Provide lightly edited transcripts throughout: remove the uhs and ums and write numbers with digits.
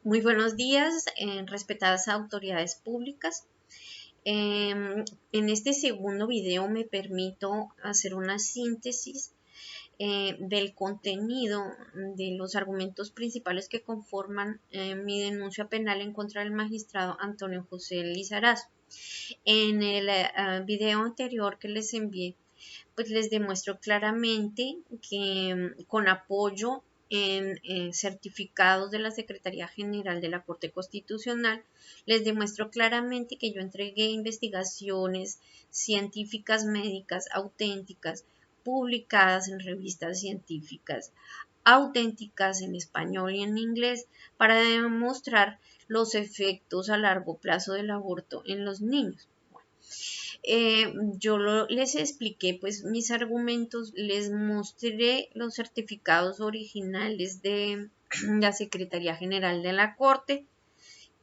Muy buenos días, respetadas autoridades públicas. En este segundo video me permito hacer una síntesis del contenido de los argumentos principales que conforman mi denuncia penal en contra del magistrado Antonio José Lizarazo. En el video anterior que les envié, pues les demuestro claramente que con apoyo en certificados de la Secretaría General de la Corte Constitucional, les demuestro claramente que yo entregué investigaciones científicas médicas auténticas publicadas en revistas científicas auténticas en español y en inglés para demostrar los efectos a largo plazo del aborto en los niños. Les expliqué pues mis argumentos, les mostré los certificados originales de la Secretaría General de la Corte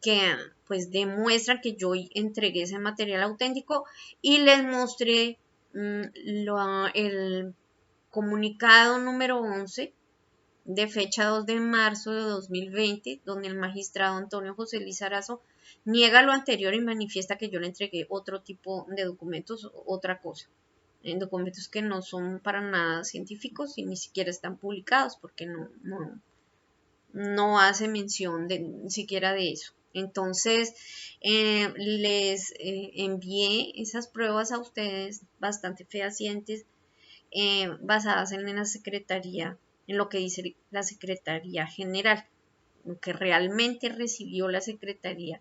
que pues demuestran que yo entregué ese material auténtico y les mostré el comunicado número 11 de fecha 2 de marzo de 2020, donde el magistrado Antonio José Lizarazo niega lo anterior y manifiesta que yo le entregué otro tipo de documentos, otra cosa, en documentos que no son para nada científicos y ni siquiera están publicados porque no hace mención siquiera de eso. Entonces, les envié esas pruebas a ustedes bastante fehacientes basadas en la Secretaría, en lo que dice la Secretaría General, lo que realmente recibió la Secretaría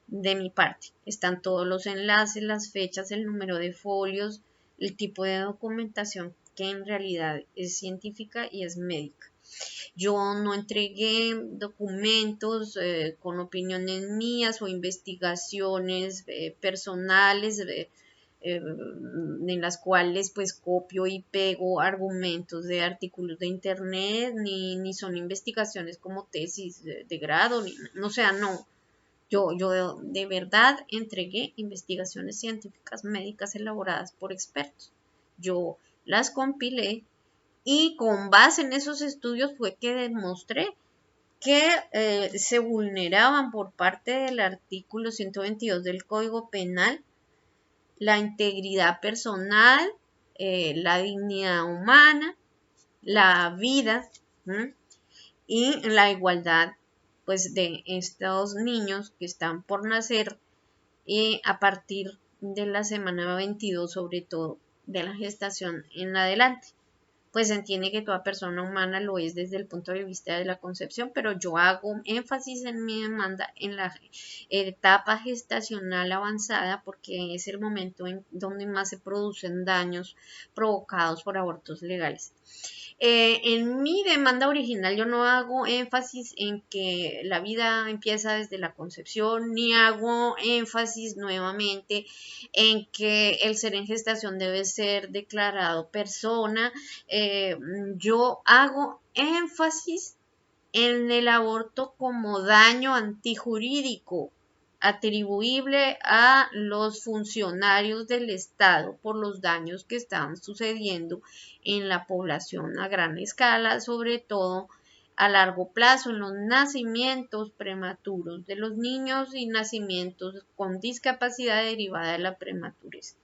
de mi parte. Están todos los enlaces, las fechas, el número de folios, el tipo de documentación que en realidad es científica y es médica. Yo no entregué documentos con opiniones mías o investigaciones personales en las cuales pues copio y pego argumentos de artículos de internet, ni son investigaciones como tesis de grado, o sea, no. Yo de verdad entregué investigaciones científicas médicas elaboradas por expertos. Yo las compilé y con base en esos estudios fue que demostré que se vulneraban por parte del artículo 122 del Código Penal la integridad personal, la dignidad humana, la vida y la igualdad pues de estos niños que están por nacer a partir de la semana 22, sobre todo de la gestación en adelante. Pues se entiende que toda persona humana lo es desde el punto de vista de la concepción, pero yo hago énfasis en mi demanda en la etapa gestacional avanzada porque es el momento en donde más se producen daños provocados por abortos legales. En mi demanda original yo no hago énfasis en que la vida empieza desde la concepción, ni hago énfasis nuevamente en que el ser en gestación debe ser declarado persona. Yo hago énfasis en el aborto como daño antijurídico atribuible a los funcionarios del Estado por los daños que están sucediendo en la población a gran escala, sobre todo a largo plazo en los nacimientos prematuros de los niños y nacimientos con discapacidad derivada de la prematurez.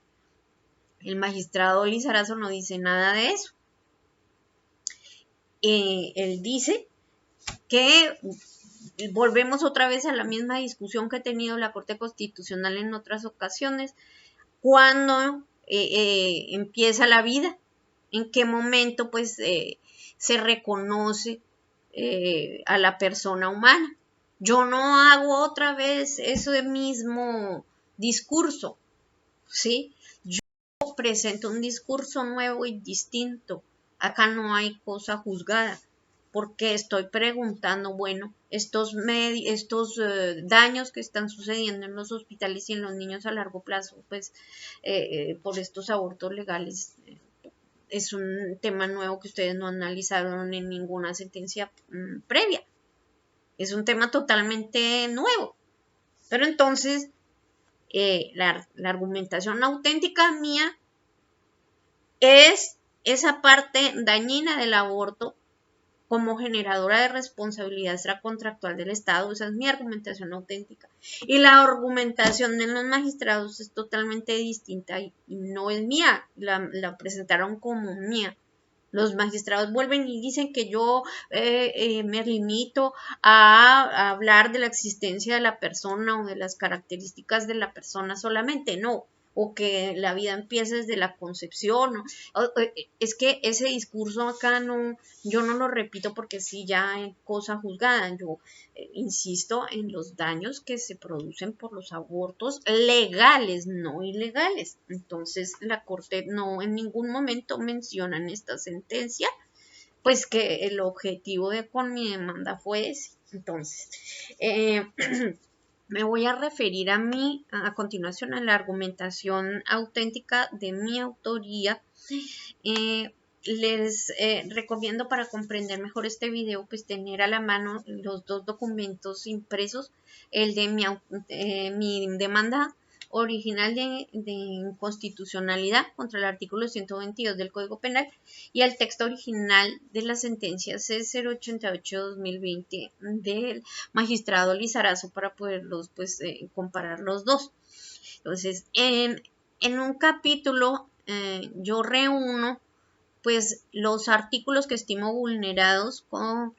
El magistrado Lizarazo no dice nada de eso. Él dice que volvemos otra vez a la misma discusión que ha tenido la Corte Constitucional en otras ocasiones. ¿Cuándo empieza la vida? ¿En qué momento pues se reconoce a la persona humana? Yo no hago otra vez ese mismo discurso, ¿sí? Yo presento un discurso nuevo y distinto. Acá no hay cosa juzgada porque estoy preguntando, bueno, estos daños que están sucediendo en los hospitales y en los niños a largo plazo, pues por estos abortos legales, es un tema nuevo que ustedes no analizaron en ninguna sentencia previa. Es un tema totalmente nuevo. Pero entonces, la argumentación auténtica mía es esa parte dañina del aborto como generadora de responsabilidad extracontractual del Estado. Esa es mi argumentación auténtica. Y la argumentación de los magistrados es totalmente distinta y no es mía, la presentaron como mía. Los magistrados vuelven y dicen que yo me limito a hablar de la existencia de la persona o de las características de la persona solamente, no, o que la vida empieza desde la concepción, ¿no? Es que ese discurso acá no, yo no lo repito porque sí ya es cosa juzgada, yo insisto en los daños que se producen por los abortos legales, no ilegales. Entonces la Corte no en ningún momento menciona en esta sentencia pues que el objetivo con mi demanda fue ese. Entonces, me voy a referir a continuación a la argumentación auténtica de mi autoría. Les recomiendo, para comprender mejor este video, pues tener a la mano los dos documentos impresos, el de mi demanda original de inconstitucionalidad contra el artículo 122 del Código Penal y el texto original de la sentencia C088-2020 del magistrado Lizarazo, para poderlos pues comparar los dos. Entonces, en un capítulo yo reúno pues los artículos que estimo vulnerados por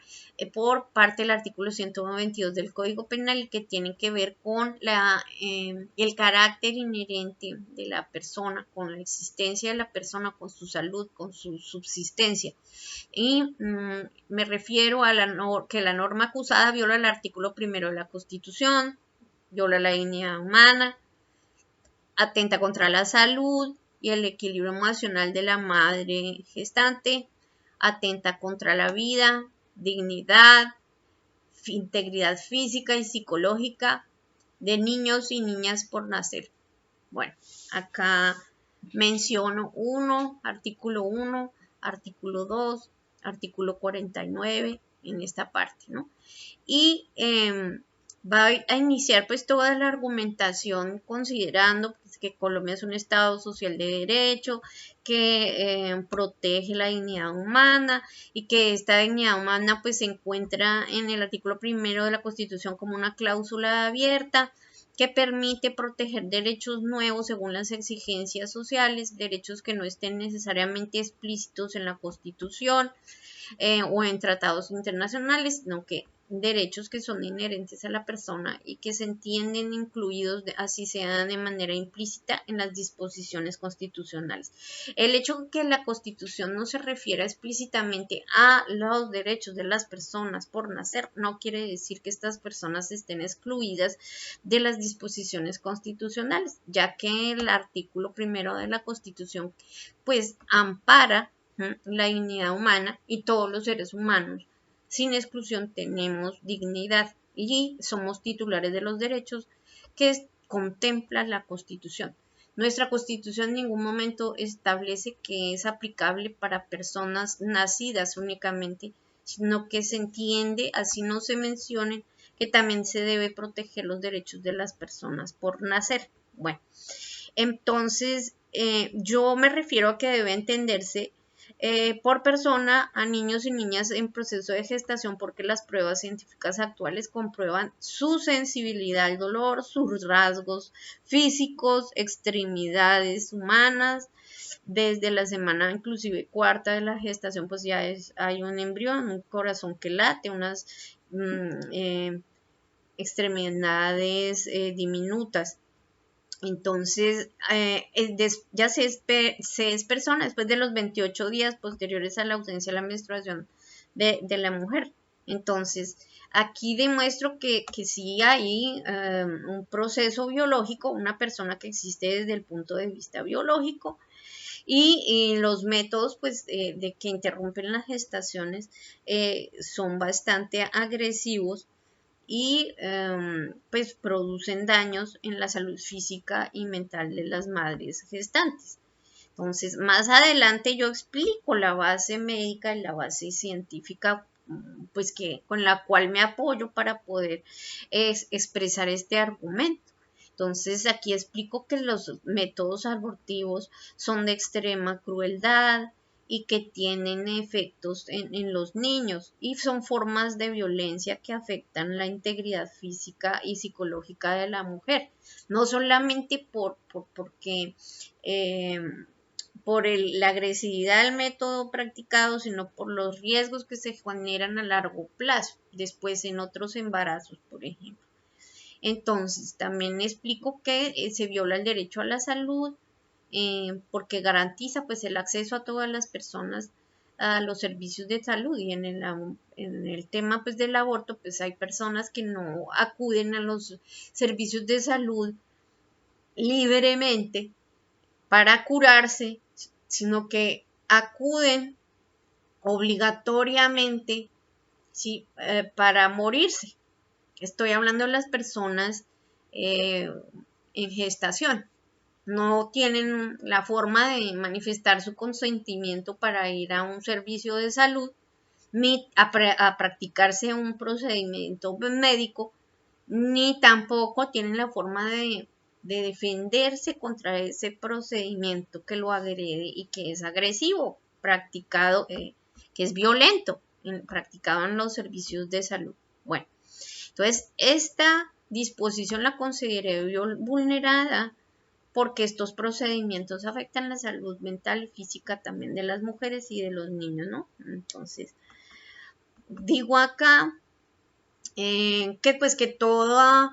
parte del artículo 122 del Código Penal y que tienen que ver con el carácter inherente de la persona, con la existencia de la persona, con su salud, con su subsistencia. Y me refiero a que la norma acusada viola el artículo 1 de la Constitución, viola la dignidad humana, atenta contra la salud y el equilibrio emocional de la madre gestante, atenta contra la vida, dignidad, integridad física y psicológica de niños y niñas por nacer. Bueno, acá menciono artículo 1, artículo 2, artículo 49 en esta parte, ¿no? Y va a iniciar pues toda la argumentación considerando pues, que Colombia es un Estado social de derecho, que protege la dignidad humana y que esta dignidad humana pues se encuentra en el artículo 1 de la Constitución como una cláusula abierta que permite proteger derechos nuevos según las exigencias sociales, derechos que no estén necesariamente explícitos en la Constitución o en tratados internacionales, sino que derechos que son inherentes a la persona y que se entienden incluidos, así sea de manera implícita, en las disposiciones constitucionales. El hecho de que la Constitución no se refiera explícitamente a los derechos de las personas por nacer no quiere decir que estas personas estén excluidas de las disposiciones constitucionales, ya que el artículo 1 de la Constitución pues ampara la dignidad humana y todos los seres humanos sin exclusión tenemos dignidad y somos titulares de los derechos que contempla la Constitución. Nuestra Constitución en ningún momento establece que es aplicable para personas nacidas únicamente, sino que se entiende, así no se mencionen, que también se debe proteger los derechos de las personas por nacer. Bueno, entonces yo me refiero a que debe entenderse por persona a niños y niñas en proceso de gestación porque las pruebas científicas actuales comprueban su sensibilidad al dolor, sus rasgos físicos, extremidades humanas. Desde la semana inclusive cuarta de la gestación pues ya hay un embrión, un corazón que late, unas extremidades diminutas. Entonces, ya se es persona después de los 28 días posteriores a la ausencia de la menstruación de la mujer. Entonces, aquí demuestro que sí hay un proceso biológico, una persona que existe desde el punto de vista biológico y los métodos pues, de que interrumpen las gestaciones son bastante agresivos y pues producen daños en la salud física y mental de las madres gestantes. Entonces, más adelante yo explico la base médica y la base científica pues que con la cual me apoyo para poder expresar este argumento. Entonces, aquí explico que los métodos abortivos son de extrema crueldad, y que tienen efectos en los niños y son formas de violencia que afectan la integridad física y psicológica de la mujer, no solamente porque por la agresividad del método practicado, sino por los riesgos que se generan a largo plazo, después en otros embarazos, por ejemplo. Entonces, también explico que se viola el derecho a la salud porque garantiza pues el acceso a todas las personas a los servicios de salud y en el tema pues del aborto pues hay personas que no acuden a los servicios de salud libremente para curarse, sino que acuden obligatoriamente, ¿sí? Para morirse. Estoy hablando de las personas en gestación. No tienen la forma de manifestar su consentimiento para ir a un servicio de salud ni a practicarse un procedimiento médico, ni tampoco tienen la forma de defenderse contra ese procedimiento que lo agrede y que es agresivo, practicado, que es violento, practicado en los servicios de salud. Bueno, entonces esta disposición la consideré vulnerada porque estos procedimientos afectan la salud mental y física también de las mujeres y de los niños, ¿no? Entonces, digo acá que pues que toda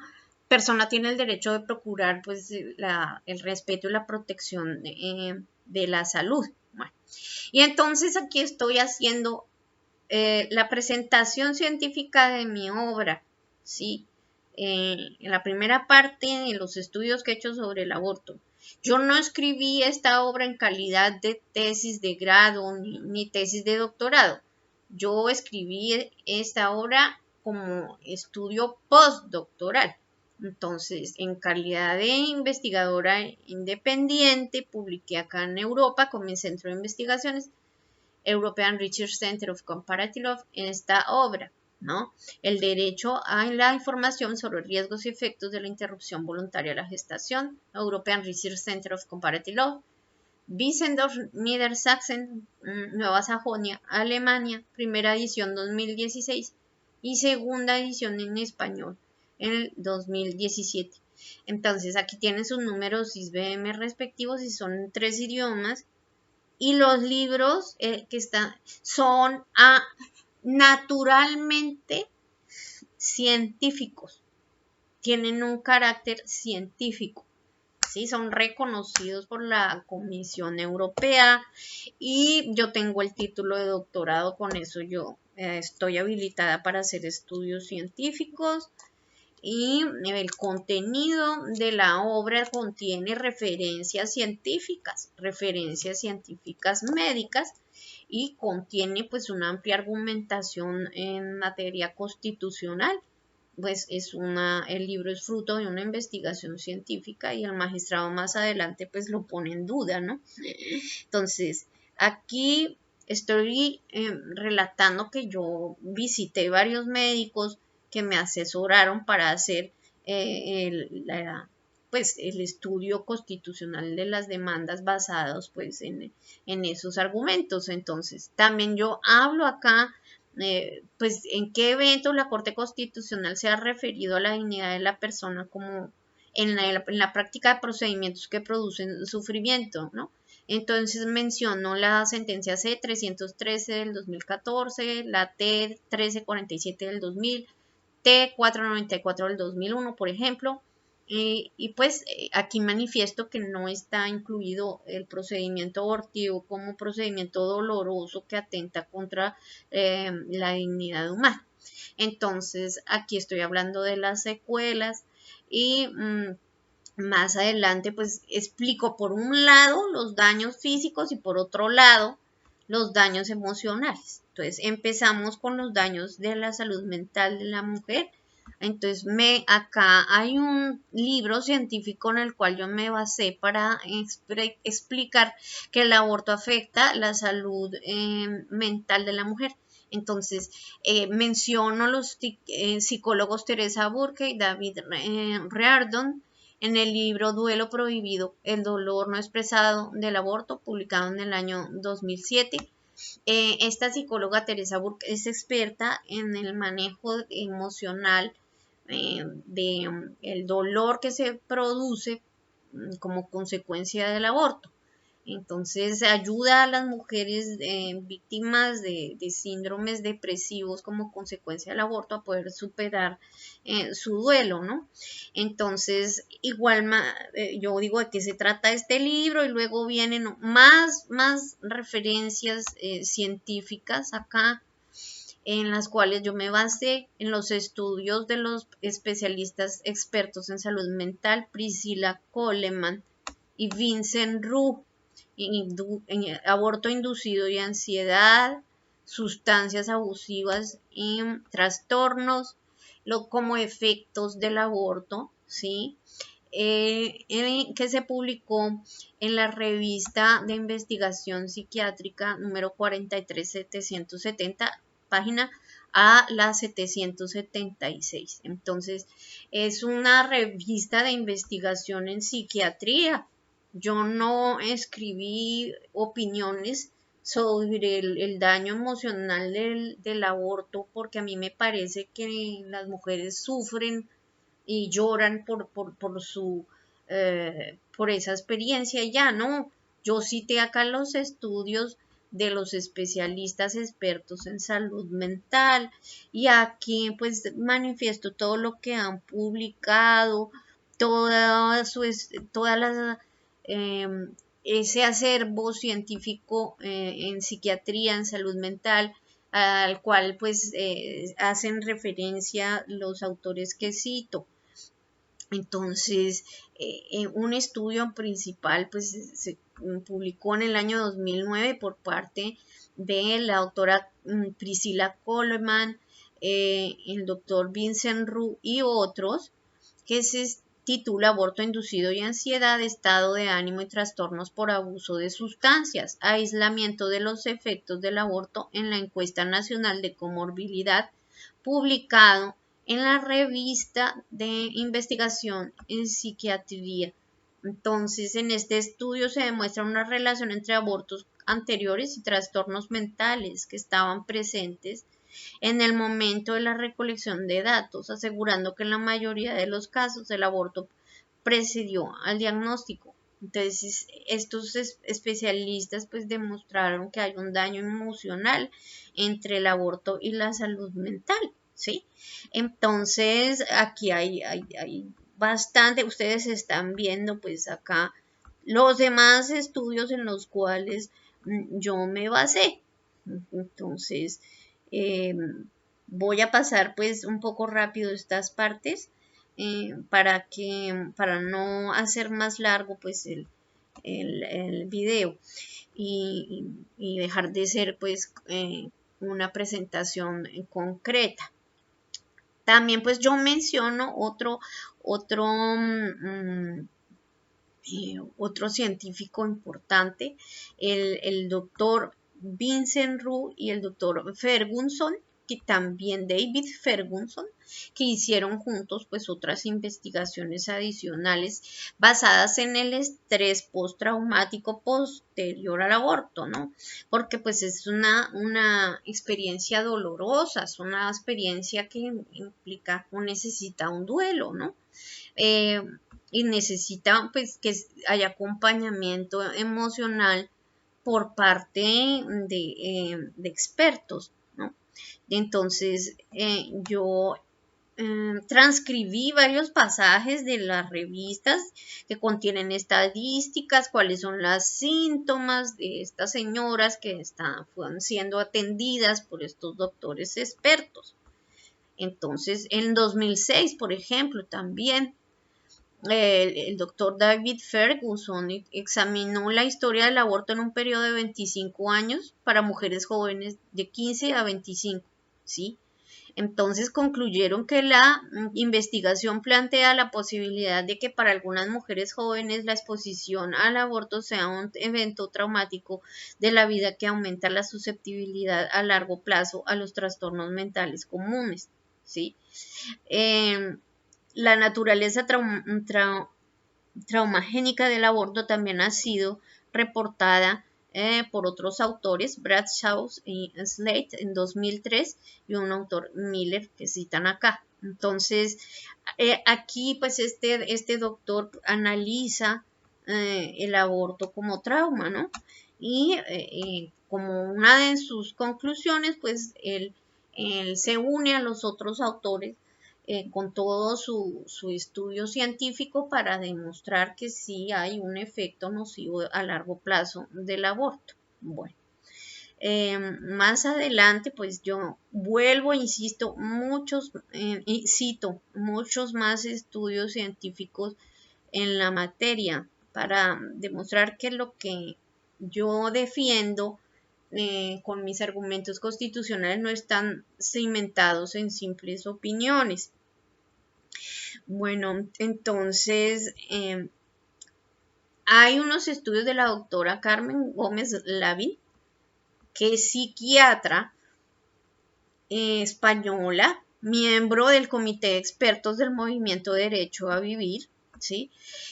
persona tiene el derecho de procurar pues el respeto y la protección de la salud. Bueno, y entonces aquí estoy haciendo la presentación científica de mi obra, ¿sí? En la primera parte de los estudios que he hecho sobre el aborto. Yo no escribí esta obra en calidad de tesis de grado ni tesis de doctorado. Yo escribí esta obra como estudio postdoctoral. Entonces, en calidad de investigadora independiente, publiqué acá en Europa con mi centro de investigaciones European Research Center of Comparative Law en esta obra, ¿no? El derecho a la información sobre riesgos y efectos de la interrupción voluntaria de la gestación, European Research Center of Comparative Law, Wiesenhof, Niedersachsen, Nueva Sajonia, Alemania, primera edición 2016 y segunda edición en español en el 2017. Entonces aquí tienen sus números ISBN respectivos y son en 3 idiomas. Y los libros que están son naturalmente científicos, tienen un carácter científico, ¿sí? Son reconocidos por la Comisión Europea y yo tengo el título de doctorado, con eso yo estoy habilitada para hacer estudios científicos. Y el contenido de la obra contiene referencias científicas médicas y contiene pues una amplia argumentación en materia constitucional. Pues el libro es fruto de una investigación científica y el magistrado más adelante pues lo pone en duda, ¿no? Entonces, aquí estoy relatando que yo visité varios médicos que me asesoraron para hacer pues, el estudio constitucional de las demandas basados pues, en esos argumentos. Entonces, también yo hablo acá, pues, en qué evento la Corte Constitucional se ha referido a la dignidad de la persona como en la práctica de procedimientos que producen sufrimiento, ¿no? Entonces menciono la sentencia C-313 del 2014, la T-1347 del 2000, T-494 del 2001, por ejemplo, y pues aquí manifiesto que no está incluido el procedimiento abortivo como procedimiento doloroso que atenta contra la dignidad humana. Entonces, aquí estoy hablando de las secuelas y más adelante pues explico por un lado los daños físicos y por otro lado los daños emocionales. Entonces empezamos con los daños de la salud mental de la mujer. Entonces acá hay un libro científico en el cual yo me basé para explicar que el aborto afecta la salud mental de la mujer. Entonces, menciono los psicólogos Teresa Burke y David Reardon, en el libro Duelo Prohibido, el dolor no expresado del aborto, publicado en el año 2007. Esta psicóloga Teresa Burke es experta en el manejo emocional de el dolor que se produce como consecuencia del aborto. Entonces ayuda a las mujeres víctimas de síndromes depresivos como consecuencia del aborto a poder superar su duelo, ¿no? Entonces, igual yo digo de qué se trata este libro y luego vienen más referencias científicas acá en las cuales yo me basé en los estudios de los especialistas expertos en salud mental, Priscilla Coleman y Vincent Roux, en aborto inducido y ansiedad, sustancias abusivas y trastornos, como efectos del aborto, ¿sí? Que se publicó en la revista de investigación psiquiátrica número 43770, página a la 776. Entonces, es una revista de investigación en psiquiatría. Yo no escribí opiniones sobre el daño emocional del aborto porque a mí me parece que las mujeres sufren y lloran por esa experiencia y ya, ¿no? Yo cité acá los estudios de los especialistas expertos en salud mental y aquí pues manifiesto todo lo que han publicado, todas las ese acervo científico en psiquiatría, en salud mental, al cual pues hacen referencia los autores que cito. Entonces, un estudio principal pues se publicó en el año 2009 por parte de la doctora Priscilla Coleman, el doctor Vincent Roux y otros, que se titula Aborto inducido y ansiedad, estado de ánimo y trastornos por abuso de sustancias, aislamiento de los efectos del aborto en la encuesta nacional de comorbilidad, publicado en la revista de investigación en psiquiatría. Entonces, en este estudio se demuestra una relación entre abortos anteriores y trastornos mentales que estaban presentes en el momento de la recolección de datos, asegurando que en la mayoría de los casos el aborto precedió al diagnóstico. Entonces, estos especialistas pues demostraron que hay un daño emocional entre el aborto y la salud mental, ¿sí? Entonces, aquí hay bastante, ustedes están viendo pues acá los demás estudios en los cuales yo me basé. Entonces, eh, voy a pasar pues un poco rápido estas partes para no hacer más largo pues el video y dejar de ser pues una presentación concreta. También pues yo menciono otro científico importante, el doctor Vincent Roux y el doctor Ferguson, que también David Ferguson, que hicieron juntos pues otras investigaciones adicionales basadas en el estrés postraumático posterior al aborto, ¿no? Porque pues es una experiencia dolorosa, es una experiencia que implica o necesita un duelo, ¿no? Y necesita pues que haya acompañamiento emocional por parte de expertos, ¿no? Entonces yo transcribí varios pasajes de las revistas que contienen estadísticas, cuáles son los síntomas de estas señoras que fueron siendo atendidas por estos doctores expertos. Entonces, en 2006, por ejemplo, también el doctor David Ferguson examinó la historia del aborto en un periodo de 25 años para mujeres jóvenes de 15 a 25, ¿sí? Entonces concluyeron que la investigación plantea la posibilidad de que para algunas mujeres jóvenes la exposición al aborto sea un evento traumático de la vida que aumenta la susceptibilidad a largo plazo a los trastornos mentales comunes, ¿sí? La naturaleza traumagénica del aborto también ha sido reportada por otros autores, Bradshaw y Slate en 2003 y un autor Miller que citan acá. Entonces, aquí pues este doctor analiza el aborto como trauma, ¿no? Y como una de sus conclusiones, pues él se une a los otros autores con todo su estudio científico para demostrar que sí hay un efecto nocivo a largo plazo del aborto. Bueno, más adelante, pues yo vuelvo, insisto, cito muchos más estudios científicos en la materia para demostrar que lo que yo defiendo con mis argumentos constitucionales no están cimentados en simples opiniones. Bueno, entonces hay unos estudios de la doctora Carmen Gómez Lavín, que es psiquiatra española, miembro del Comité de Expertos del Movimiento Derecho a Vivir, ¿sí?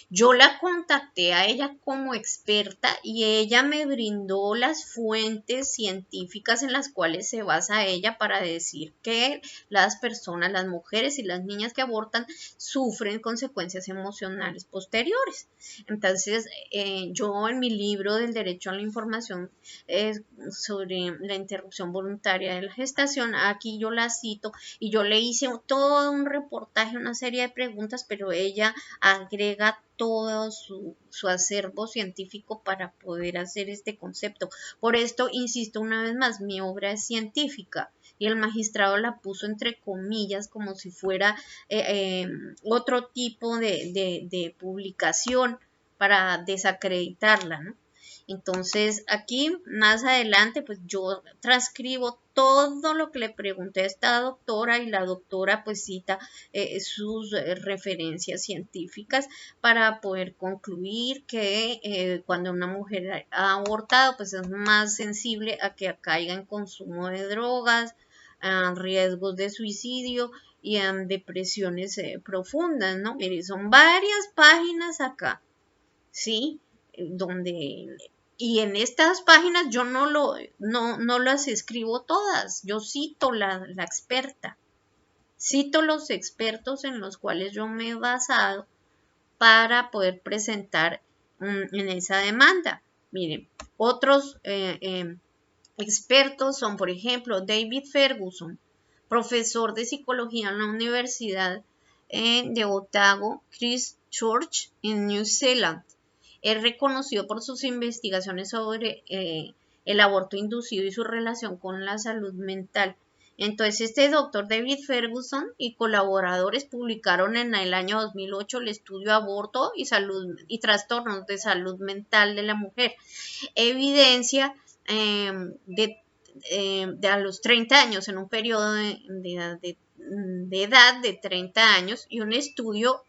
Yo la contacté a ella como experta y ella me brindó las fuentes científicas en las cuales se basa ella para decir que las personas, las mujeres y las niñas que abortan sufren consecuencias emocionales posteriores. Entonces, yo en mi libro del derecho a la información sobre la interrupción voluntaria de la gestación, aquí yo la cito y yo le hice todo un reportaje, una serie de preguntas, pero ella agrega todo su acervo científico para poder hacer este concepto. Por esto, insisto una vez más, mi obra es científica y el magistrado la puso entre comillas como si fuera otro tipo de publicación para desacreditarla, ¿no? Entonces, aquí más adelante, pues yo transcribo todo lo que le pregunté a esta doctora y la doctora pues cita sus referencias científicas para poder concluir que cuando una mujer ha abortado, pues es más sensible a que caiga en consumo de drogas, a riesgos de suicidio y a depresiones profundas, ¿no? Mire, son varias páginas acá, ¿sí? Donde y en estas páginas yo no las escribo todas, yo cito la experta, cito los expertos en los cuales yo me he basado para poder presentar en esa demanda. Miren, otros expertos son, por ejemplo, David Ferguson, profesor de psicología en la Universidad de Otago, Christchurch, en New Zealand. Es reconocido por sus investigaciones sobre el aborto inducido y su relación con la salud mental. Entonces, este doctor David Ferguson y colaboradores publicaron en el año 2008 el estudio Aborto y salud y trastornos de salud mental de la mujer. Evidencia de a los 30 años, en un periodo de edad de 30 años y un estudio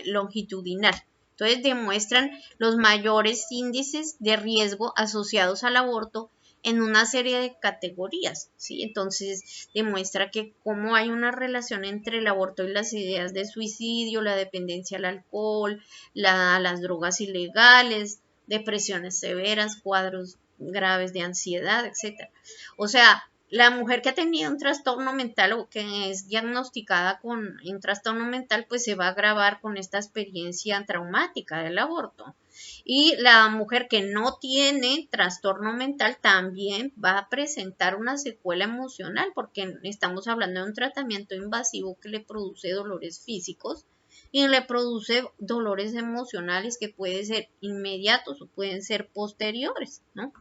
longitudinal. Entonces demuestran los mayores índices de riesgo asociados al aborto en una serie de categorías, ¿sí? Entonces demuestra que cómo hay una relación entre el aborto y las ideas de suicidio, la dependencia al alcohol, las drogas ilegales, depresiones severas, cuadros graves de ansiedad, etcétera. O sea, la mujer que ha tenido un trastorno mental o que es diagnosticada con un trastorno mental, pues se va a agravar con esta experiencia traumática del aborto. Y la mujer que no tiene trastorno mental también va a presentar una secuela emocional porque estamos hablando de un tratamiento invasivo que le produce dolores físicos y le produce dolores emocionales que pueden ser inmediatos o pueden ser posteriores, ¿no?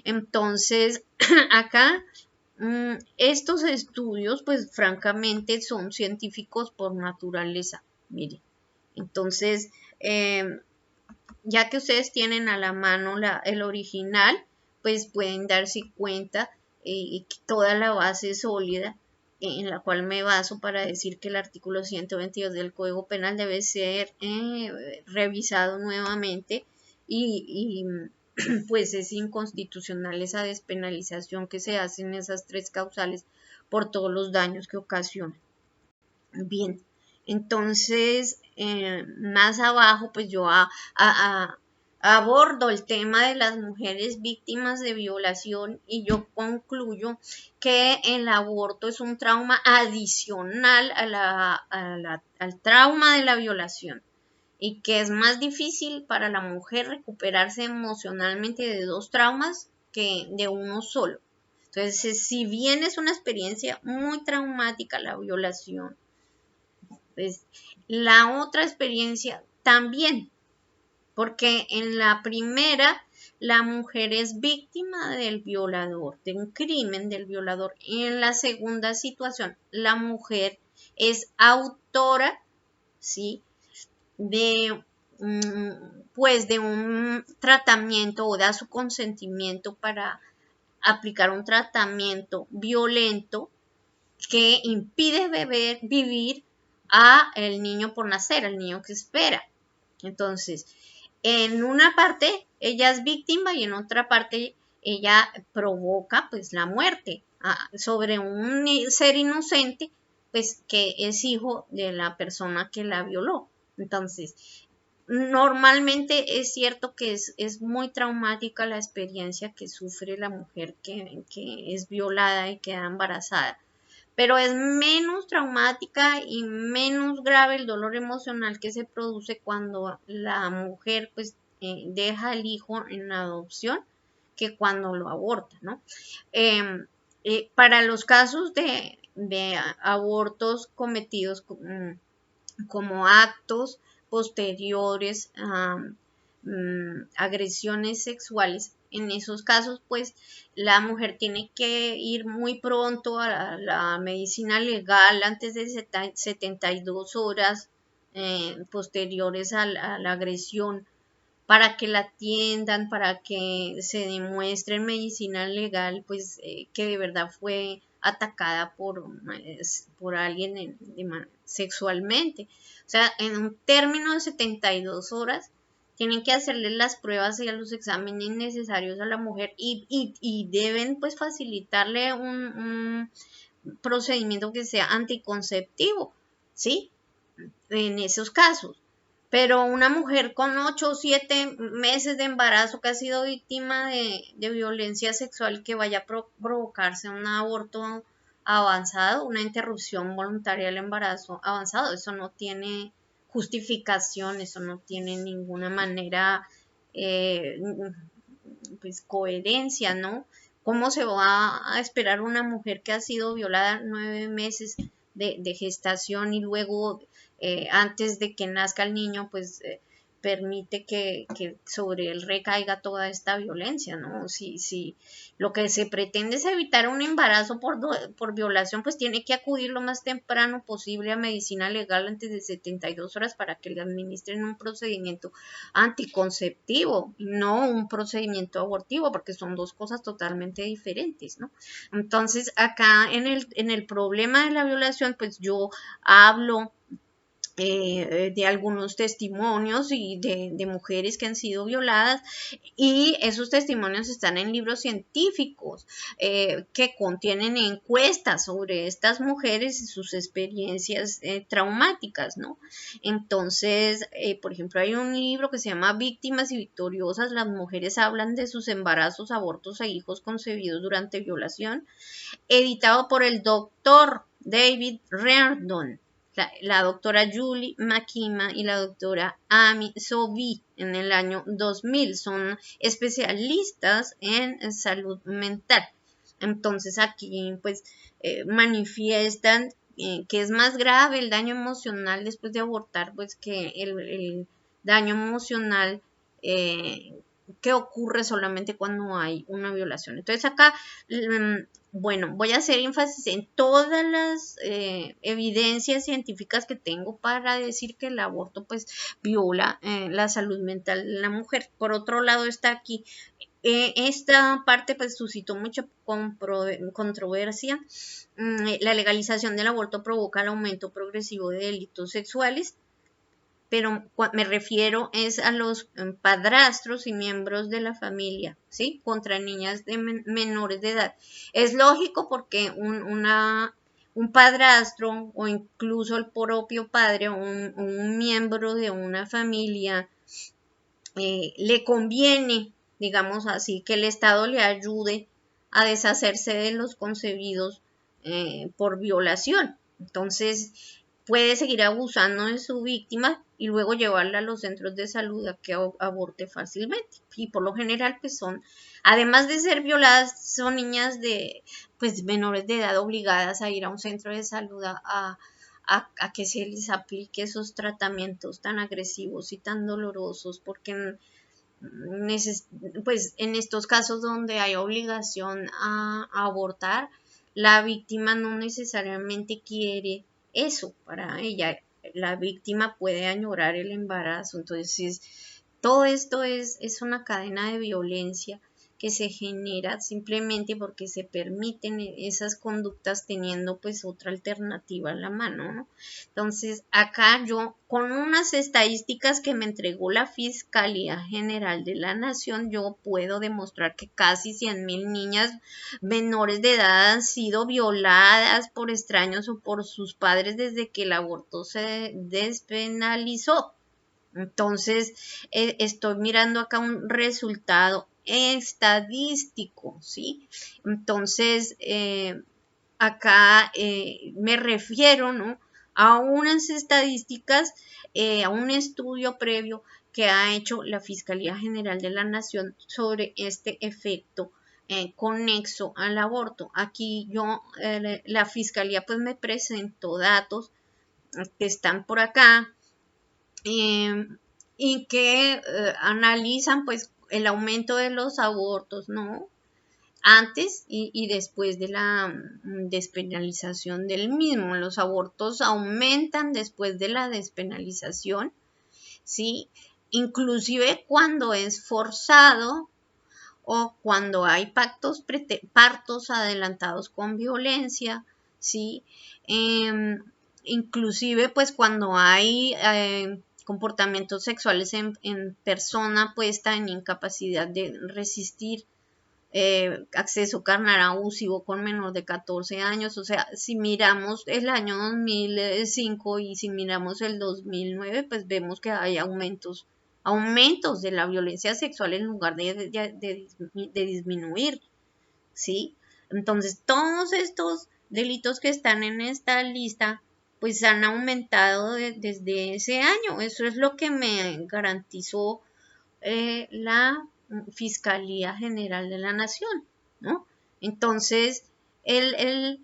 Entonces, acá estos estudios, pues francamente son científicos por naturaleza, mire. Entonces, ya que ustedes tienen a la mano el original, pues pueden darse cuenta toda la base sólida en la cual me baso para decir que el artículo 122 del Código Penal debe ser revisado nuevamente y pues es inconstitucional esa despenalización que se hace en esas tres causales por todos los daños que ocasionan. Bien, Entonces, más abajo, pues yo abordo el tema de las mujeres víctimas de violación y yo concluyo que el aborto es un trauma adicional al trauma de la violación y que es más difícil para la mujer recuperarse emocionalmente de dos traumas que de uno solo. Entonces, si bien es una experiencia muy traumática la violación, pues la otra experiencia también, porque en la primera la mujer es víctima del violador, de un crimen del violador. Y en la segunda situación, la mujer es autora, ¿sí? De, pues de un tratamiento o da su consentimiento para aplicar un tratamiento violento que impide vivir a el niño por nacer, al niño que espera. Entonces, en una parte ella es víctima y en otra parte ella provoca pues la muerte sobre un ser inocente pues que es hijo de la persona que la violó. Entonces, normalmente es cierto que es muy traumática la experiencia que sufre la mujer que es violada y queda embarazada, pero es menos traumática y menos grave el dolor emocional que se produce cuando la mujer pues deja al hijo en adopción que cuando lo aborta, ¿no? Para los casos de abortos cometidos como actos posteriores a agresiones sexuales. En esos casos, pues la mujer tiene que ir muy pronto a la medicina legal antes de 72 horas posteriores a la agresión para que la atiendan, para que se demuestre en medicina legal, pues que de verdad fue atacada por alguien sexualmente. O sea, en un término de 72 horas, tienen que hacerle las pruebas y los exámenes necesarios a la mujer y deben pues facilitarle un procedimiento que sea anticonceptivo, ¿sí? En esos casos. Pero una mujer con 8 o 7 meses de embarazo que ha sido víctima de violencia sexual que vaya a provocarse un aborto avanzado, una interrupción voluntaria del embarazo avanzado, eso no tiene justificación, eso no tiene ninguna manera, eh, pues coherencia, ¿no? ¿Cómo se va a esperar una mujer que ha sido violada 9 meses de gestación y luego antes de que nazca el niño, pues permite que sobre él recaiga toda esta violencia, ¿no? Si lo que se pretende es evitar un embarazo por violación, pues tiene que acudir lo más temprano posible a medicina legal antes de 72 horas para que le administren un procedimiento anticonceptivo, no un procedimiento abortivo, porque son dos cosas totalmente diferentes, ¿no? Entonces, acá en el problema de la violación, pues yo hablo de algunos testimonios y de mujeres que han sido violadas y esos testimonios están en libros científicos que contienen encuestas sobre estas mujeres y sus experiencias traumáticas, ¿no? Entonces, por ejemplo, hay un libro que se llama Víctimas y Victoriosas, las mujeres hablan de sus embarazos, abortos e hijos concebidos durante violación, editado por el doctor David Reardon, la doctora Julie Makima y la doctora Amy Sobi en el año 2000. Son especialistas en salud mental. Entonces aquí pues manifiestan que es más grave el daño emocional después de abortar pues que el daño emocional que ocurre solamente cuando hay una violación. Entonces acá bueno, voy a hacer énfasis en todas las evidencias científicas que tengo para decir que el aborto pues viola la salud mental de la mujer. Por otro lado está aquí, esta parte pues suscitó mucha controversia. La legalización del aborto provoca el aumento progresivo de delitos sexuales, pero me refiero es a los padrastros y miembros de la familia, ¿sí? Contra niñas de menores de edad. Es lógico porque un padrastro o incluso el propio padre o un miembro de una familia le conviene, digamos así, que el Estado le ayude a deshacerse de los concebidos por violación. Entonces, puede seguir abusando de su víctima y luego llevarla a los centros de salud a que aborte fácilmente. Y por lo general, pues son, además de ser violadas, son niñas de, pues, menores de edad obligadas a ir a un centro de salud a que se les aplique esos tratamientos tan agresivos y tan dolorosos, porque pues en estos casos donde hay obligación a abortar, la víctima no necesariamente quiere eso para ella. La víctima puede añorar el embarazo. Entonces, todo esto es una cadena de violencia que se genera simplemente porque se permiten esas conductas teniendo pues otra alternativa a la mano, ¿no? Entonces, acá yo, con unas estadísticas que me entregó la Fiscalía General de la Nación, yo puedo demostrar que casi 100.000 niñas menores de edad han sido violadas por extraños o por sus padres desde que el aborto se despenalizó. Entonces, estoy mirando acá un resultado estadístico, ¿sí? Entonces, acá me refiero, ¿no?, a unas estadísticas, a un estudio previo que ha hecho la Fiscalía General de la Nación sobre este efecto conexo al aborto. Aquí yo, la Fiscalía pues me presentó datos que están por acá, y que analizan pues el aumento de los abortos, ¿no?, antes y después de la despenalización del mismo. Los abortos aumentan después de la despenalización, ¿sí? Inclusive cuando es forzado o cuando hay partos adelantados con violencia, ¿sí? Inclusive pues cuando hay comportamientos sexuales en persona puesta en incapacidad de resistir acceso carnal abusivo con menor de 14 años. O sea, si miramos el año 2005 y si miramos el 2009, pues vemos que hay aumentos de la violencia sexual en lugar de disminuir, ¿sí? Entonces, todos estos delitos que están en esta lista, pues han aumentado desde ese año. Eso es lo que me garantizó la Fiscalía General de la Nación, ¿no? Entonces, eh,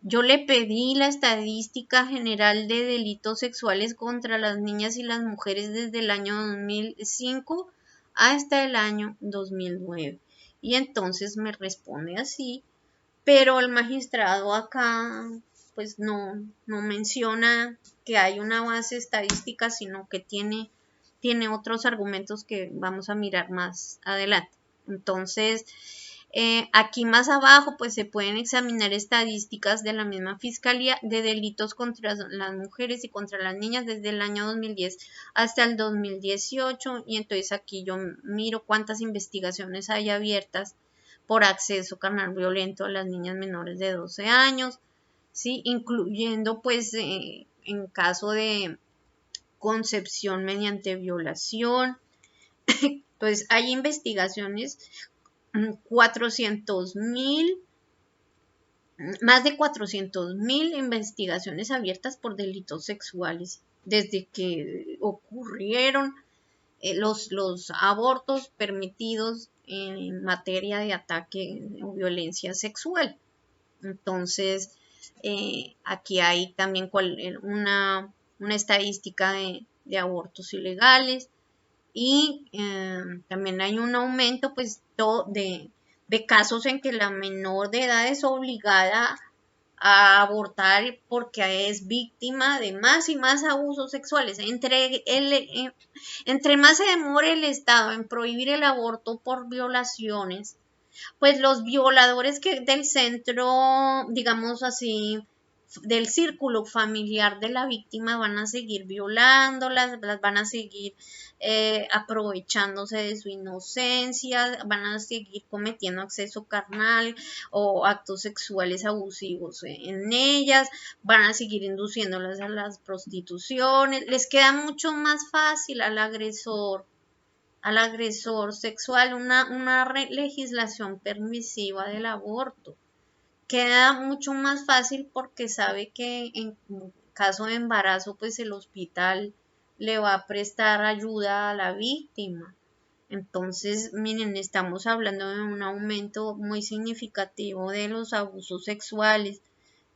yo le pedí la estadística general de delitos sexuales contra las niñas y las mujeres desde el año 2005 hasta el año 2009. Y entonces me responde así, pero el magistrado acá pues no menciona que hay una base estadística, sino que tiene otros argumentos que vamos a mirar más adelante. Entonces, aquí más abajo, pues se pueden examinar estadísticas de la misma Fiscalía de delitos contra las mujeres y contra las niñas desde el año 2010 hasta el 2018. Y entonces aquí yo miro cuántas investigaciones hay abiertas por acceso carnal violento a las niñas menores de 12 años, ¿sí? Incluyendo, pues, en caso de concepción mediante violación. Pues hay investigaciones, 400.000, más de 400.000 investigaciones abiertas por delitos sexuales desde que ocurrieron los abortos permitidos en materia de ataque o violencia sexual. Entonces, aquí hay también una estadística de abortos ilegales y también hay un aumento pues de casos en que la menor de edad es obligada a abortar porque es víctima de más y más abusos sexuales. Entre más se demore el Estado en prohibir el aborto por violaciones, pues los violadores del centro, digamos así, del círculo familiar de la víctima van a seguir violándolas, las van a seguir aprovechándose de su inocencia, van a seguir cometiendo acceso carnal o actos sexuales abusivos en ellas, van a seguir induciéndolas a las prostituciones, les queda mucho más fácil al agresor sexual una legislación permisiva del aborto. Queda mucho más fácil porque sabe que en caso de embarazo, pues el hospital le va a prestar ayuda a la víctima. Entonces, miren, estamos hablando de un aumento muy significativo de los abusos sexuales.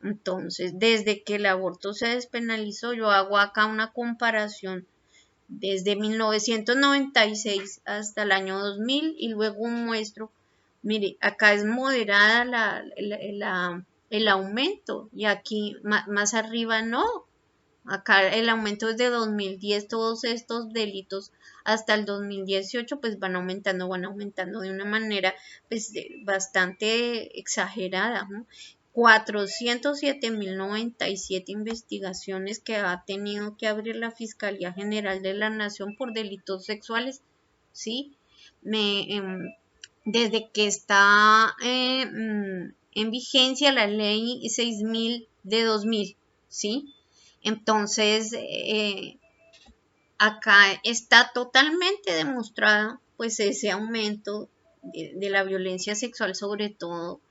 Entonces, desde que el aborto se despenalizó, yo hago acá una comparación desde 1996 hasta el año 2000 y luego muestro, mire, acá es moderada el aumento y aquí más arriba no. Acá el aumento es de 2010, todos estos delitos hasta el 2018 pues van aumentando de una manera pues bastante exagerada, ¿no? 407.097 investigaciones que ha tenido que abrir la Fiscalía General de la Nación por delitos sexuales, ¿sí? Desde que está en vigencia la ley 6.000 de 2000, ¿sí? Entonces, acá está totalmente demostrado pues ese aumento de la violencia sexual, sobre todo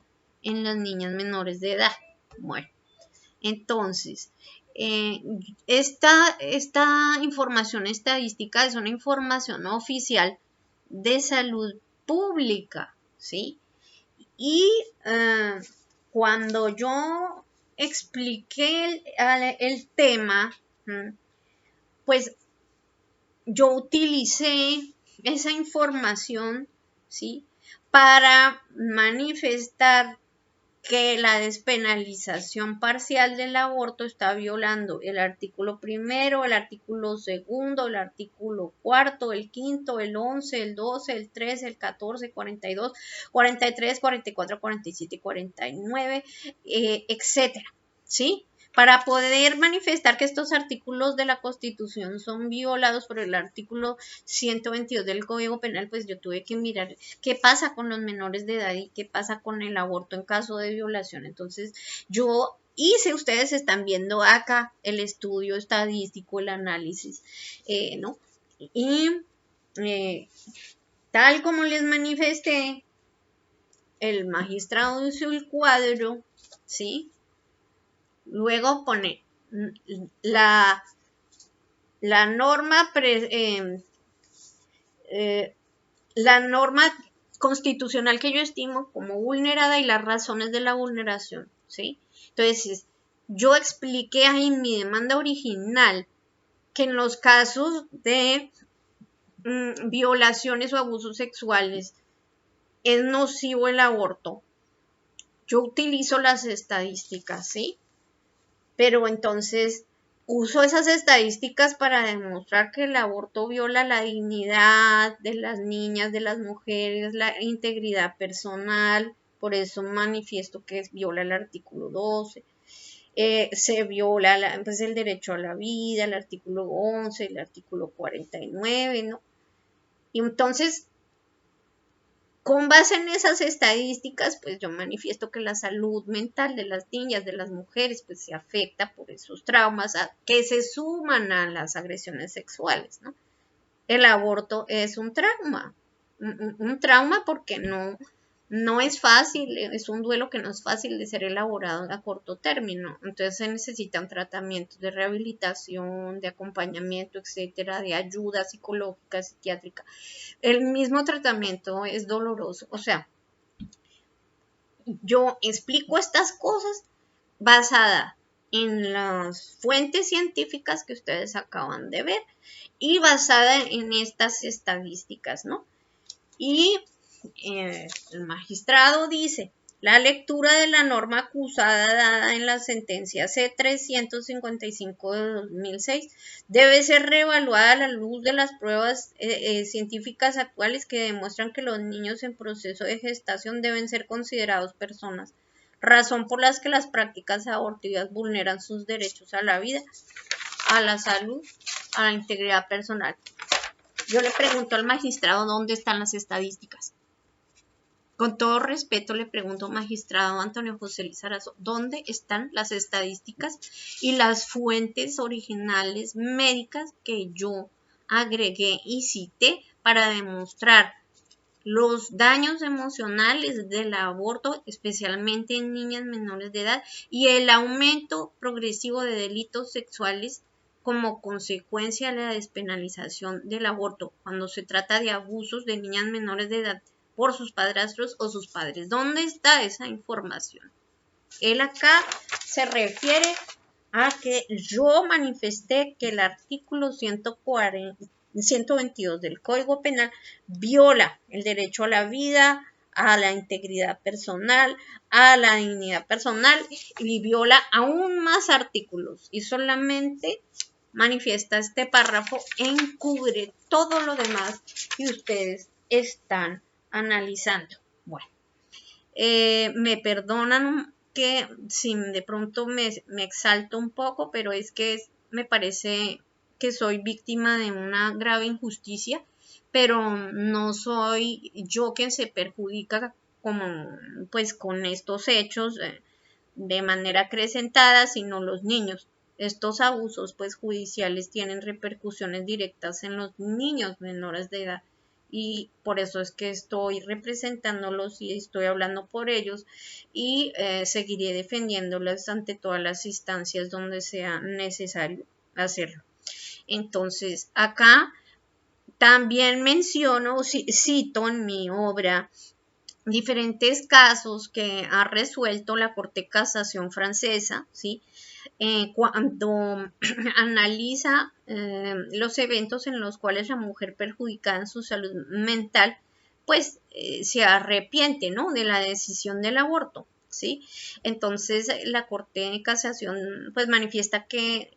en las niñas menores de edad. Bueno, entonces, esta información estadística es una información oficial de salud pública, ¿sí? Y cuando yo expliqué el tema, pues yo utilicé esa información, ¿sí? Para manifestar que la despenalización parcial del aborto está violando el artículo primero, el artículo segundo, el artículo cuarto, el quinto, el 11, el 12, el 13, el 14, 42, 43, 44, 47, 49, etcétera, ¿sí? Para poder manifestar que estos artículos de la Constitución son violados por el artículo 122 del Código Penal, pues yo tuve que mirar qué pasa con los menores de edad y qué pasa con el aborto en caso de violación. Entonces, yo hice, ustedes están viendo acá el estudio estadístico, el análisis, ¿no? Y tal como les manifesté, el magistrado hizo el cuadro, ¿sí? Luego pone la norma la norma constitucional que yo estimo como vulnerada y las razones de la vulneración, ¿sí? Entonces, yo expliqué ahí en mi demanda original que en los casos de violaciones o abusos sexuales es nocivo el aborto. Yo utilizo las estadísticas, ¿sí? Pero entonces uso esas estadísticas para demostrar que el aborto viola la dignidad de las niñas, de las mujeres, la integridad personal, por eso manifiesto que viola el artículo 12. Se viola pues el derecho a la vida, el artículo 11, el artículo 49, ¿no? Y entonces, con base en esas estadísticas, pues yo manifiesto que la salud mental de las niñas, de las mujeres, pues se afecta por esos traumas que se suman a las agresiones sexuales, ¿no? El aborto es un trauma, un trauma porque no es fácil, es un duelo que no es fácil de ser elaborado a corto término. Entonces se necesita un tratamiento de rehabilitación, de acompañamiento, etcétera, de ayuda psicológica, psiquiátrica. El mismo tratamiento es doloroso. O sea, yo explico estas cosas basada en las fuentes científicas que ustedes acaban de ver y basada en estas estadísticas, ¿no? Y el magistrado dice, la lectura de la norma acusada dada en la sentencia C-355 de 2006 debe ser reevaluada a la luz de las pruebas científicas actuales que demuestran que los niños en proceso de gestación deben ser considerados personas razón por las que las prácticas abortivas vulneran sus derechos a la vida, a la salud, a la integridad personal. Yo le pregunto al magistrado dónde están las estadísticas. Con todo respeto le pregunto, magistrado Antonio José Lizarazo, ¿dónde están las estadísticas y las fuentes originales médicas que yo agregué y cité para demostrar los daños emocionales del aborto, especialmente en niñas menores de edad, y el aumento progresivo de delitos sexuales como consecuencia de la despenalización del aborto cuando se trata de abusos de niñas menores de edad por sus padrastros o sus padres? ¿Dónde está esa información? Él acá se refiere a que yo manifesté que el artículo 122 del Código Penal viola el derecho a la vida, a la integridad personal, a la dignidad personal y viola aún más artículos, y solamente manifiesta este párrafo encubre todo lo demás que ustedes están analizando. Bueno, me perdonan que si de pronto me exalto un poco, pero es que me parece que soy víctima de una grave injusticia, pero no soy yo quien se perjudica como pues con estos hechos de manera acrecentada, sino los niños. Estos abusos pues judiciales tienen repercusiones directas en los niños menores de edad, y por eso es que estoy representándolos y estoy hablando por ellos, y seguiré defendiéndolos ante todas las instancias donde sea necesario hacerlo. Entonces, acá también menciono, cito en mi obra diferentes casos que ha resuelto la Corte de Casación francesa, ¿sí? Cuando analiza los eventos en los cuales la mujer perjudicada en su salud mental, pues se arrepiente, ¿no?, de la decisión del aborto, ¿sí? Entonces la Corte de Casación pues manifiesta que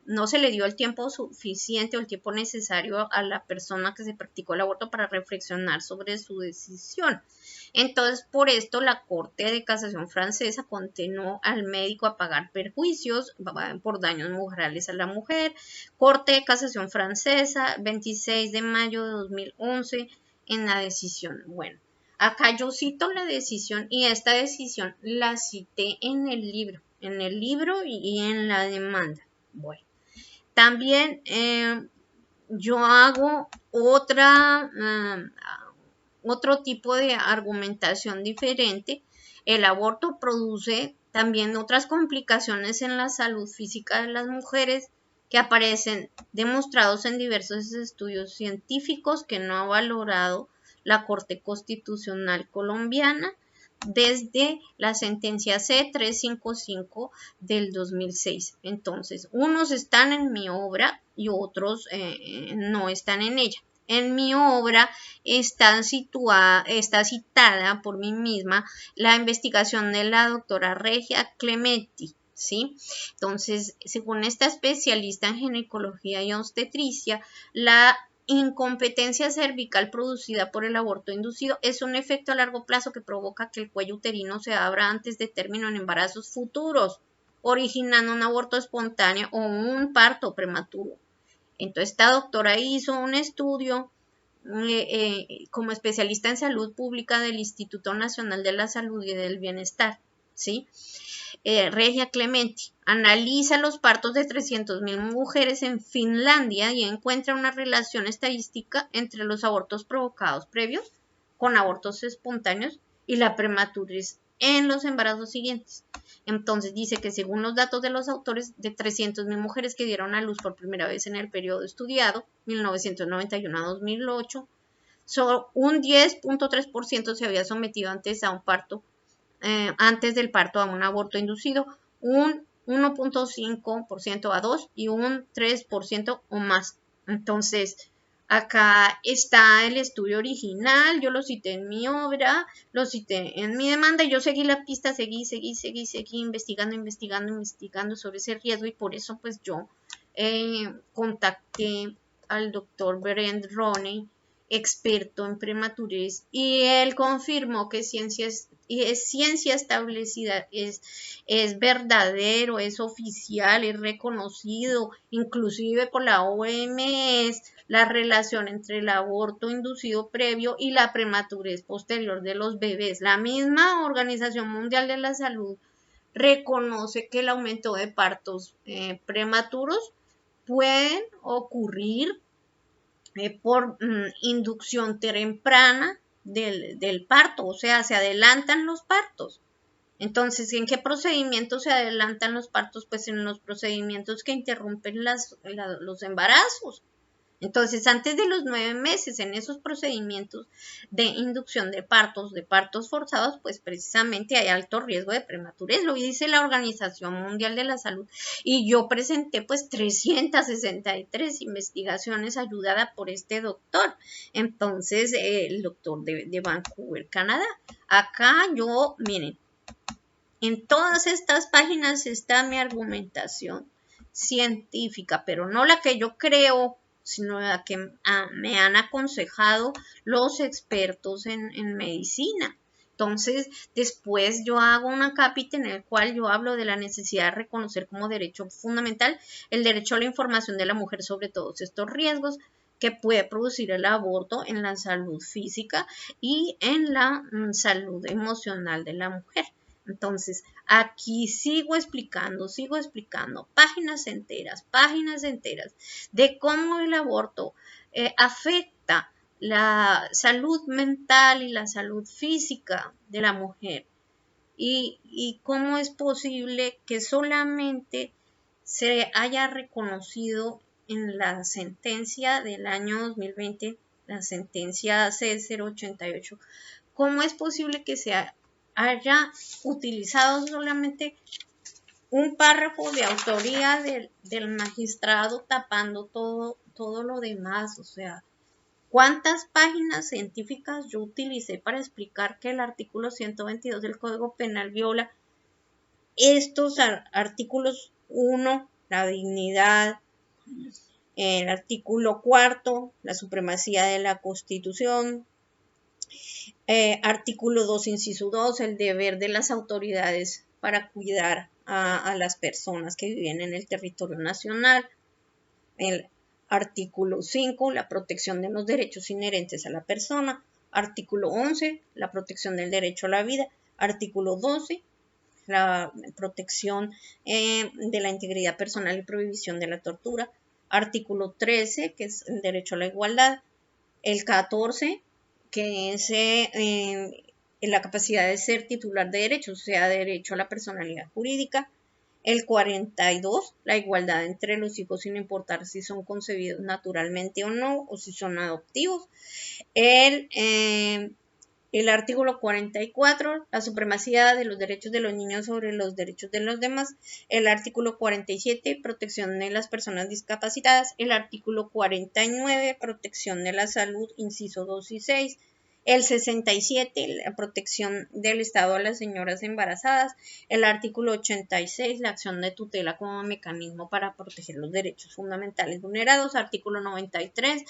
no se le dio el tiempo suficiente o el tiempo necesario a la persona que se practicó el aborto para reflexionar sobre su decisión. Entonces, por esto, la Corte de Casación francesa condenó al médico a pagar perjuicios por daños morales a la mujer. Corte de Casación francesa, 26 de mayo de 2011, en la decisión. Bueno, acá yo cito la decisión, y esta decisión la cité en el libro y en la demanda. Bueno, también yo hago otro tipo de argumentación diferente. El aborto produce también otras complicaciones en la salud física de las mujeres que aparecen demostrados en diversos estudios científicos que no ha valorado la Corte Constitucional colombiana desde la sentencia C355 del 2006. Entonces, unos están en mi obra y otros no están en ella. En mi obra está citada por mí misma la investigación de la doctora Regia Clementi, ¿sí? Entonces, según esta especialista en ginecología y obstetricia, la incompetencia cervical producida por el aborto inducido es un efecto a largo plazo que provoca que el cuello uterino se abra antes de término en embarazos futuros, originando un aborto espontáneo o un parto prematuro. Entonces, esta doctora hizo un estudio como especialista en salud pública del Instituto Nacional de la Salud y del Bienestar, ¿sí? Regia Clementi analiza los partos de 300.000 mujeres en Finlandia y encuentra una relación estadística entre los abortos provocados previos con abortos espontáneos y la prematurez en los embarazos siguientes. Entonces dice que según los datos de los autores, de 300.000 mujeres que dieron a luz por primera vez en el periodo estudiado, 1991 a 2008, solo un 10.3% se había sometido antes del parto a un aborto inducido, un 1.5% a 2 y un 3% o más. Entonces, acá está el estudio original, yo lo cité en mi obra, lo cité en mi demanda, y yo seguí la pista, seguí investigando sobre ese riesgo, y por eso pues yo contacté al doctor Berend Roney experto en prematurez, y él confirmó que es ciencia establecida, es verdadero, es oficial, es reconocido, inclusive por la OMS, la relación entre el aborto inducido previo y la prematurez posterior de los bebés. La misma Organización Mundial de la Salud reconoce que el aumento de partos prematuros pueden ocurrir por inducción temprana del parto, o sea, se adelantan los partos. Entonces, ¿en qué procedimientos se adelantan los partos? Pues en los procedimientos que interrumpen los embarazos. Entonces, antes de los 9 meses, en esos procedimientos de inducción de partos forzados, pues precisamente hay alto riesgo de prematurez, lo dice la Organización Mundial de la Salud. Y yo presenté pues 363 investigaciones ayudada por este doctor. Entonces, el doctor de Vancouver, Canadá. Acá yo, miren, en todas estas páginas está mi argumentación científica, pero no la que yo creo, sino la que me han aconsejado los expertos en medicina. Entonces, después yo hago una cápita en el cual yo hablo de la necesidad de reconocer como derecho fundamental el derecho a la información de la mujer sobre todos estos riesgos que puede producir el aborto en la salud física y en la salud emocional de la mujer. Entonces, aquí sigo explicando páginas enteras de cómo el aborto afecta la salud mental y la salud física de la mujer y cómo es posible que solamente se haya reconocido en la sentencia del año 2020, la sentencia C088, cómo es posible que se haya utilizado solamente un párrafo de autoría del magistrado tapando todo lo demás. O sea, ¿cuántas páginas científicas yo utilicé para explicar que el artículo 122 del Código Penal viola estos artículos 1, la dignidad, el artículo 4, la supremacía de la Constitución, artículo 2, inciso 2, el deber de las autoridades para cuidar a las personas que viven en el territorio nacional. El artículo 5, la protección de los derechos inherentes a la persona. Artículo 11, la protección del derecho a la vida. Artículo 12, la protección de la integridad personal y prohibición de la tortura. Artículo 13, que es el derecho a la igualdad. El 14, que es la capacidad de ser titular de derechos, o sea, derecho a la personalidad jurídica. El 42, la igualdad entre los hijos sin importar si son concebidos naturalmente o no, o si son adoptivos. El artículo 44, la supremacía de los derechos de los niños sobre los derechos de los demás. El artículo 47, protección de las personas discapacitadas. El artículo 49, protección de la salud, inciso 2 y 6. El 67, la protección del Estado a las señoras embarazadas. El artículo 86, la acción de tutela como mecanismo para proteger los derechos fundamentales vulnerados. Artículo 93,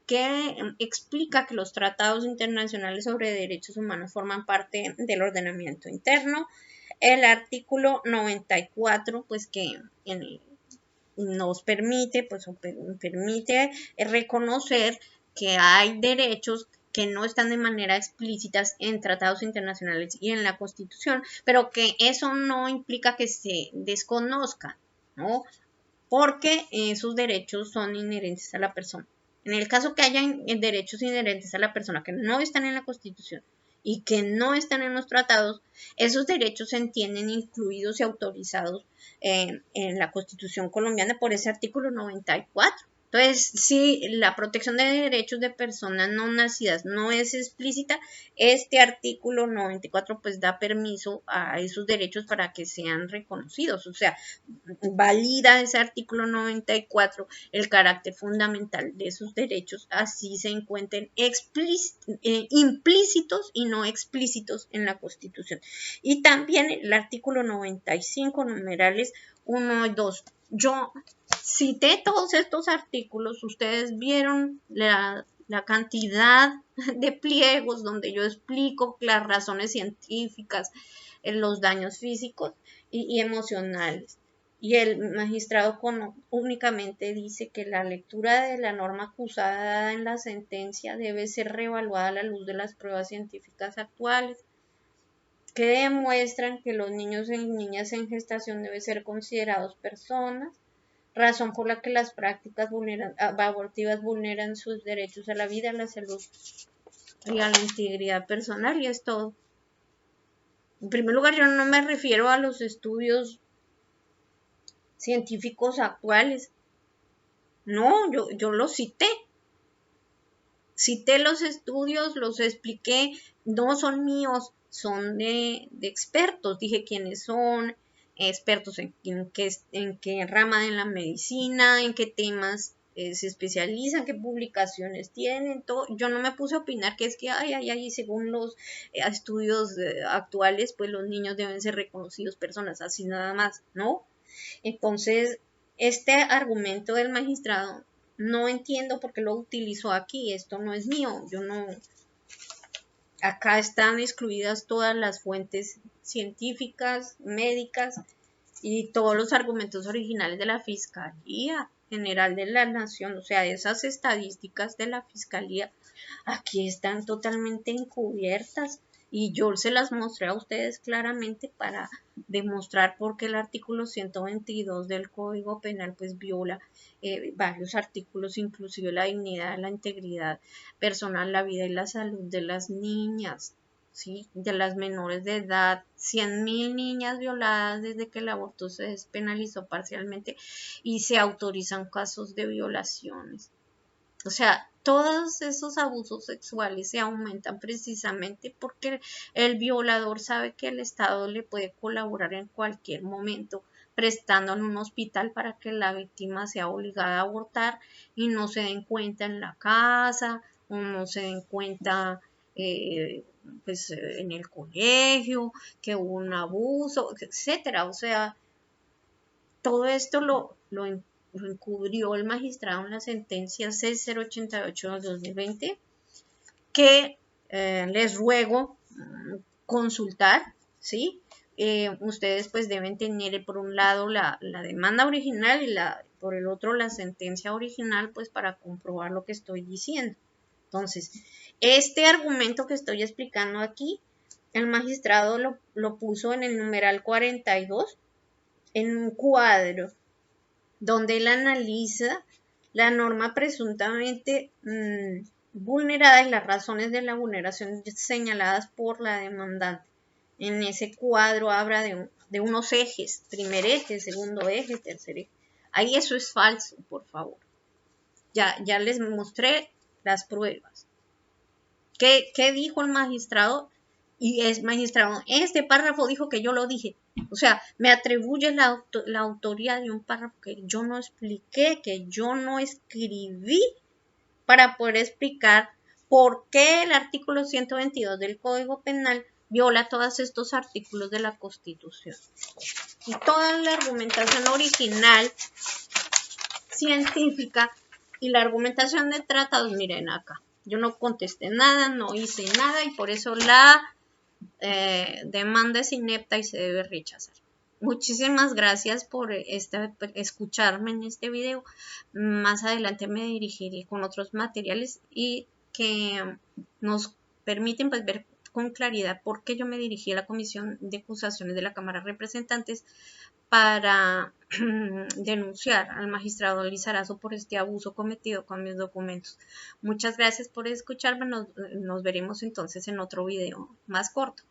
que explica que los tratados internacionales sobre derechos humanos forman parte del ordenamiento interno. El artículo 94, pues que nos permite reconocer que hay derechos que no están de manera explícita en tratados internacionales y en la Constitución, pero que eso no implica que se desconozcan, ¿no? Porque esos derechos son inherentes a la persona. En el caso que haya derechos inherentes a la persona que no están en la Constitución y que no están en los tratados, esos derechos se entienden incluidos y autorizados en la Constitución colombiana por ese artículo 94. Entonces, si la protección de derechos de personas no nacidas no es explícita, este artículo 94 pues da permiso a esos derechos para que sean reconocidos. O sea, valida ese artículo 94 el carácter fundamental de esos derechos, así se encuentren implícitos y no explícitos en la Constitución. Y también el artículo 95, numerales 1 y 2. Yo cité todos estos artículos, ustedes vieron la cantidad de pliegos donde yo explico las razones científicas, los daños físicos y emocionales. Y el magistrado únicamente dice que la lectura de la norma acusada en la sentencia debe ser reevaluada a la luz de las pruebas científicas actuales, que demuestran que los niños y niñas en gestación deben ser considerados personas, razón por la que las prácticas abortivas vulneran sus derechos a la vida, a la salud y a la integridad personal, y es todo. En primer lugar, yo no me refiero a los estudios científicos actuales. No, yo los cité. Cité los estudios, los expliqué, no son míos, son de expertos. Dije quiénes son, expertos en qué rama de la medicina, en qué temas se especializan, qué publicaciones tienen, todo. Yo no me puse a opinar que es que, según los estudios actuales, pues los niños deben ser reconocidos personas, así nada más, ¿no? Entonces, este argumento del magistrado no entiendo por qué lo utilizó aquí, esto no es mío, yo no, acá están excluidas todas las fuentes científicas, médicas y todos los argumentos originales de la Fiscalía General de la Nación, o sea, esas estadísticas de la Fiscalía aquí están totalmente encubiertas y yo se las mostré a ustedes claramente para demostrar por qué el artículo 122 del Código Penal pues viola varios artículos, inclusive la dignidad, la integridad personal, la vida y la salud de las niñas, ¿sí? De las menores de edad, 100.000 niñas violadas desde que el aborto se despenalizó parcialmente y se autorizan casos de violaciones. O sea, todos esos abusos sexuales se aumentan precisamente porque el violador sabe que el Estado le puede colaborar en cualquier momento prestando en un hospital para que la víctima sea obligada a abortar y no se den cuenta en la casa o no se den cuenta en el colegio que hubo un abuso, etcétera. O sea, todo esto lo encubrió el magistrado en la sentencia C088/2020, que les ruego consultar, ¿sí? Ustedes pues deben tener por un lado la demanda original y por el otro la sentencia original pues para comprobar lo que estoy diciendo. Entonces, este argumento que estoy explicando aquí, el magistrado lo puso en el numeral 42 en un cuadro donde él analiza la norma presuntamente vulnerada y las razones de la vulneración señaladas por la demandante. En ese cuadro habla de unos ejes, primer eje, segundo eje, tercer eje. Ahí eso es falso, por favor. Ya les mostré las pruebas. ¿Qué dijo el magistrado? Y es magistrado, este párrafo dijo que yo lo dije. O sea, me atribuye la autoría de un párrafo que yo no expliqué, que yo no escribí para poder explicar por qué el artículo 122 del Código Penal viola todos estos artículos de la Constitución. Y toda la argumentación original científica y la argumentación de tratados, miren acá. Yo no contesté nada, no hice nada y por eso la demanda es inepta y se debe rechazar. Muchísimas gracias por escucharme en este video. Más adelante me dirigiré con otros materiales y que nos permiten pues, ver con claridad por qué yo me dirigí a la Comisión de Acusaciones de la Cámara de Representantes para denunciar al magistrado Lizarazo por este abuso cometido con mis documentos. Muchas gracias por escucharme. Nos veremos entonces en otro video más corto.